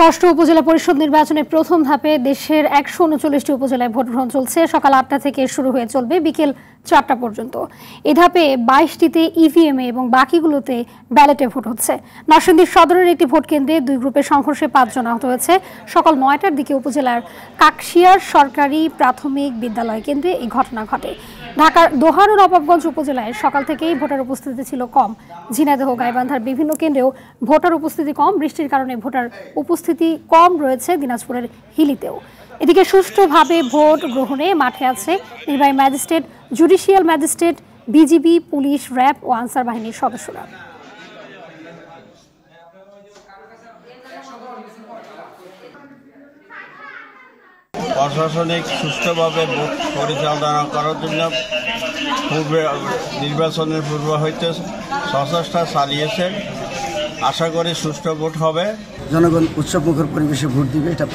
ষষ্ঠ উপজেলা পরিষদ নির্বাচনের প্রথম ধাপে দেশের ১৩৯টি উপজেলায় ভোট গ্রহণ চলছে। সকাল ৮টা থেকে শুরু হয়ে চলবে বিকেল ৪টা পর্যন্ত। এ ধাপে ২২টিতে ইভিএমে এবং বাকিগুলোতে ব্যালটে ভোট হচ্ছে। নরসিংদী সদরের একটি ভোট কেন্দ্রে দুই গ্রুপের সংঘর্ষে ৫ জন আহত হয়েছে। সকাল ৯টার দিকে উপজেলার কাকশিয়ার সরকারি প্রাথমিক বিদ্যালয় কেন্দ্রে এই ঘটনা ঘটে। ঢাকার দোহার ও নবাবগঞ্জ উপজেলায় সকাল থেকেই ভোটার উপস্থিতি ছিল কম। ঝিনাইদহ, গাইবান্ধার বিভিন্ন কেন্দ্রেও ভোটার উপস্থিতি কম। বৃষ্টির কারণে ভোটার উপস্থিতি কম রয়েছে দিনাজপুরের হিলিতেও। এদিকে সুষ্ঠুভাবে ভোট গ্রহণে মাঠে আছে নির্বাহী magistrate, judicial magistrate, BGB, police, RAB ও আনসার বাহিনীর সদস্যরা। প্রশাসনিক সুষ্ঠুভাবে ভোট পরিচালনা করার জন্য নির্বাচনের পূর্ব হইতে সচেষ্টা চালিয়েছে। আশা করি সুষ্ঠু ভোট হবে। জনগণ উৎসবমুখর পরিবেশে ভোট দিবে, এটা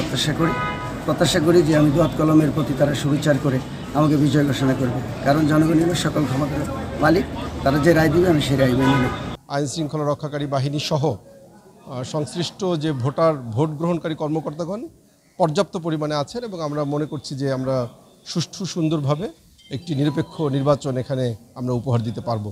প্রত্যাশা করি যে আমি দোয়াত কলমের প্রতি তারা সুবিচার করে আমাকে বিজয় ঘোষণা করবে। কারণ জনগণের সকল ক্ষমতার মালিক, তারা যে রায় দিবে আমি সেই রায় মেনে নেব। আইন শৃঙ্খলা রক্ষাকারী বাহিনী সহ সংশ্লিষ্ট যে ভোট গ্রহণকারী কর্মকর্তাগণ পর্যাপ্ত পরিমাণে আছেন এবং আমরা মনে করছি যে আমরা সুষ্ঠু সুন্দরভাবে একটি নিরপেক্ষ নির্বাচন এখানে আমরা উপহার দিতে পারবো।